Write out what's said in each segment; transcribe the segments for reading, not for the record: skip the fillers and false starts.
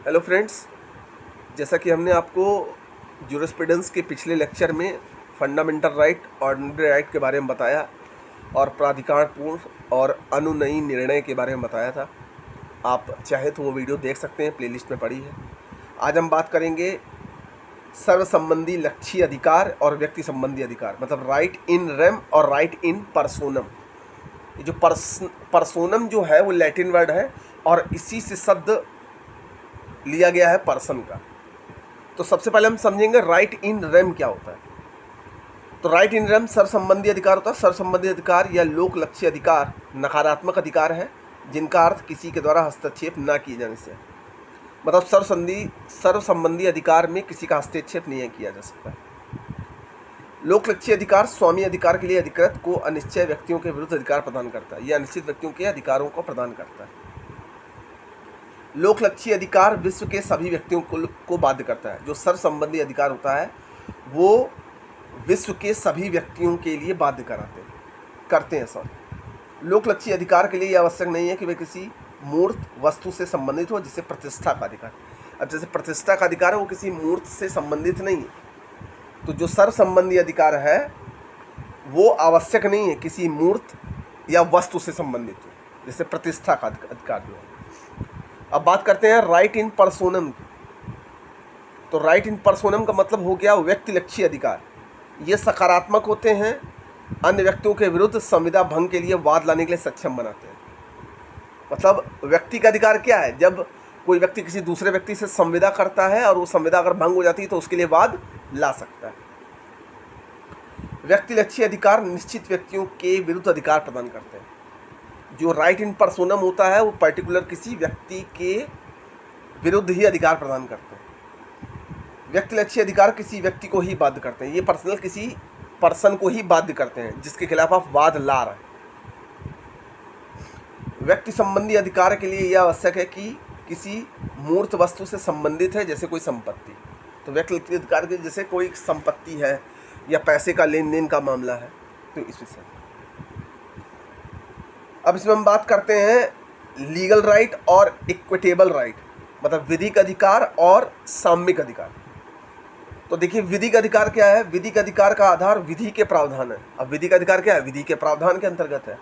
Hello friends, जैसा कि हमने आपको जूरिस्प्रूडेंस के पिछले लेक्चर में फंडामेंटल राइट, ऑर्डिनरी राइट के बारे में बताया और प्राधिकारपूर्ण और अनुनयी निर्णय के बारे में बताया था। आप चाहे तो वो वीडियो देख सकते हैं, प्लेलिस्ट में पड़ी है। आज हम बात करेंगे सर्व संबंधी लक्षीय अधिकार और व्यक्ति संबंधी अधिकार, मतलब राइट इन रेम और राइट इन पर्सोनम। ये जो पर्सोनम जो है वो लैटिन वर्ड है और इसी से शब्द लिया गया है पर्सन का। तो सबसे पहले हम समझेंगे राइट इन रेम क्या होता है। तो राइट इन रेम सर्व संबंधी अधिकार होता है। सर्व संबंधी अधिकार या लोक लक्ष्य अधिकार नकारात्मक अधिकार है जिनका अर्थ किसी के द्वारा हस्तक्षेप न किए जाने से, मतलब सर्व संबंधी अधिकार में किसी का हस्तक्षेप नहीं किया जा सकता। लोक लक्ष्य अधिकार स्वामी अधिकार के लिए अधिकृत को अनिश्चय व्यक्तियों के विरुद्ध अधिकार प्रदान करता है। यह अनिश्चित व्यक्तियों के अधिकारों को प्रदान करता है। लोक लक्ष्य अधिकार विश्व के सभी व्यक्तियों को बाध्य करता है। जो सर्व संबंधी अधिकार होता है वो विश्व के सभी व्यक्तियों के लिए बाध्य करते हैं। लोक लक्ष्य अधिकार के लिए यह आवश्यक नहीं है कि वे किसी मूर्त वस्तु से संबंधित हो, जिसे प्रतिष्ठा का अधिकार। अब जैसे प्रतिष्ठा का अधिकार है वो किसी मूर्त से संबंधित नहीं है, तो जो सर्व संबंधी अधिकार है वो आवश्यक नहीं है किसी मूर्त या वस्तु से संबंधित हो, जैसे प्रतिष्ठा का अधिकार जो है। अब बात करते हैं राइट इन पर्सोनम की। तो राइट इन पर्सोनम का मतलब हो गया व्यक्ति लक्षी अधिकार। ये सकारात्मक होते हैं, अन्य व्यक्तियों के विरुद्ध संविदा भंग के लिए वाद लाने के लिए सक्षम बनाते हैं। मतलब व्यक्ति का अधिकार क्या है? जब कोई व्यक्ति किसी दूसरे व्यक्ति से संविदा करता है और वो संविदा अगर भंग हो जाती है तो उसके लिए वाद ला सकता है। व्यक्ति लक्षी अधिकार निश्चित व्यक्तियों के विरुद्ध अधिकार प्रदान करते हैं। जो राइट इन पर्सोनम होता है वो पर्टिकुलर किसी व्यक्ति के विरुद्ध ही अधिकार प्रदान करते हैं। व्यक्ति लक्षी अधिकार किसी व्यक्ति को ही बाध्य करते हैं। ये पर्सनल किसी पर्सन को ही बाध्य करते हैं जिसके खिलाफ आप वाद ला रहे हैं। व्यक्ति संबंधी अधिकार के लिए यह आवश्यक है कि किसी मूर्त वस्तु से संबंधित है, जैसे कोई संपत्ति। तो व्यक्ति लक्षी अधिकार के जैसे कोई संपत्ति है या पैसे का लेन देन का मामला है, तो इस विषय। अब इसमें हम बात करते हैं लीगल राइट और इक्विटेबल राइट, मतलब विधिक अधिकार और साम्यिक अधिकार। तो देखिए विधिक अधिकार क्या है? विधिक अधिकार का आधार विधि के प्रावधान है। अब विधिक अधिकार क्या है? विधि के प्रावधान के अंतर्गत है।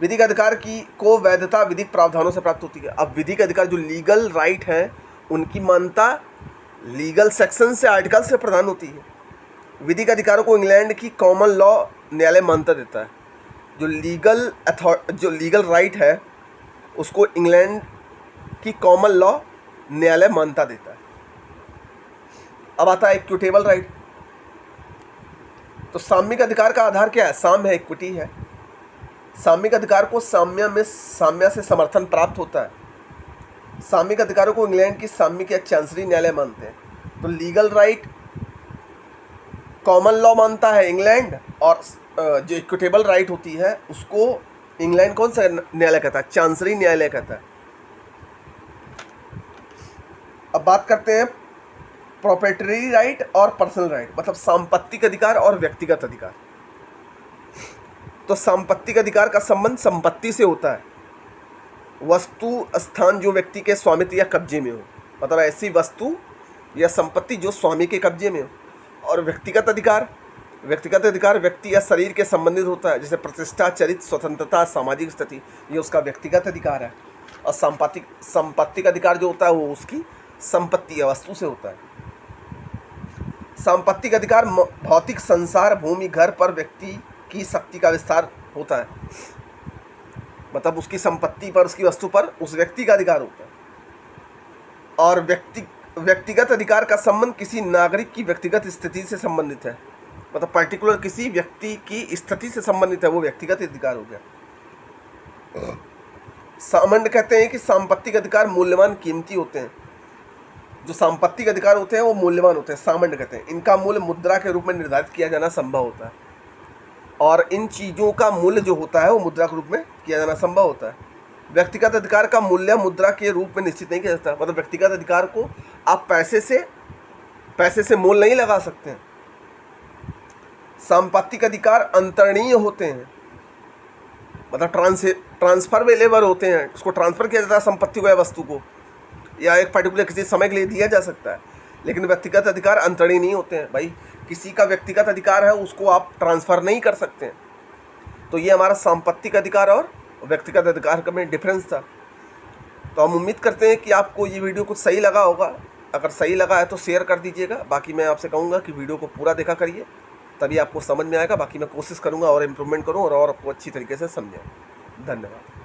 विधिक अधिकार को वैधता विधिक प्रावधानों से प्राप्त होती है। अब विधिक अधिकार जो लीगल राइट है उनकी मान्यता लीगल सेक्शन से, आर्टिकल से प्रदान होती है। विधिक अधिकारों को इंग्लैंड की कॉमन लॉ न्यायालय मान्यता देता है। जो लीगल राइट है उसको इंग्लैंड की कॉमन लॉ न्यायालय मान्यता देता है। अब आता है इक्विटेबल राइट। तो साम्यिक अधिकार का आधार क्या है? साम्य है, इक्विटी है। साम्यिक अधिकार को साम्य से समर्थन प्राप्त होता है। साम्यिक अधिकारों को इंग्लैंड की साम्यिक या चांसरी न्यायालय मानते हैं। तो लीगल राइट कॉमन लॉ मानता है इंग्लैंड, और जो इक्विटेबल राइट होती है उसको इंग्लैंड कौन सा न्यायालय कहता है? चांसरी न्यायालय कहता है। अब बात करते हैं प्रॉपर्टी राइट और पर्सनल राइट, मतलब सांपत्तिक अधिकार और व्यक्तिगत अधिकार। तो सांपत्तिक अधिकार का संबंध संपत्ति से होता है। वस्तु स्थान जो व्यक्ति के स्वामित्व या कब्जे में हो, मतलब ऐसी वस्तु या संपत्ति जो स्वामी के कब्जे में हो। और व्यक्तिगत अधिकार व्यक्ति या शरीर के संबंधित होता है, जैसे प्रतिष्ठा, चरित्र, स्वतंत्रता, सामाजिक स्थिति, ये उसका व्यक्तिगत अधिकार है। और संपत्तिक अधिकार जो होता है वो उसकी संपत्ति या वस्तु से होता है। संपत्तिक अधिकार भौतिक संसार, भूमि, घर पर व्यक्ति की शक्ति का विस्तार होता है, मतलब उसकी संपत्ति पर, उसकी वस्तु पर उस व्यक्ति का अधिकार होता है। और व्यक्तिगत अधिकार का संबंध किसी नागरिक की व्यक्तिगत स्थिति से संबंधित है, मतलब पर्टिकुलर किसी व्यक्ति की स्थिति से संबंधित है, वो व्यक्तिगत अधिकार हो गया। सामान्य कहते हैं कि सांपत्तिक अधिकार मूल्यवान, कीमती होते हैं। जो सांपत्तिक अधिकार होते हैं वो मूल्यवान होते हैं, सामान्य कहते हैं। इनका मूल्य मुद्रा के रूप में निर्धारित किया जाना संभव होता है, और इन चीज़ों का मूल्य जो होता है वो मुद्रा के रूप में किया जाना संभव होता है। व्यक्तिगत अधिकार का मूल्य मुद्रा के रूप में निश्चित नहीं किया जाता, मतलब व्यक्तिगत अधिकार को आप पैसे से मोल नहीं लगा सकते हैं। सांपत्तिक अधिकार अंतरणीय होते हैं, मतलब ट्रांसफर वेलेबल होते हैं, उसको ट्रांसफ़र किया जाता है संपत्ति को या वस्तु को। या एक पर्टिकुलर किसी समय के लिए दिया जा सकता है, लेकिन व्यक्तिगत अधिकार अंतरणीय नहीं होते हैं भाई। किसी का व्यक्तिगत अधिकार है, उसको आप ट्रांसफ़र नहीं कर सकते हैं। तो ये हमारा सांपत्तिक अधिकार और व्यक्तिगत अधिकार में डिफरेंस था। तो हम उम्मीद करते हैं कि आपको ये वीडियो कुछ सही लगा होगा। अगर सही लगा है तो शेयर कर दीजिएगा। बाकी मैं आपसे कहूँगा कि वीडियो को पूरा देखा करिए, तभी आपको समझ में आएगा। बाकी मैं कोशिश करूँगा और इम्प्रूवमेंट करूँ और आपको अच्छी तरीके से समझाऊँ। धन्यवाद।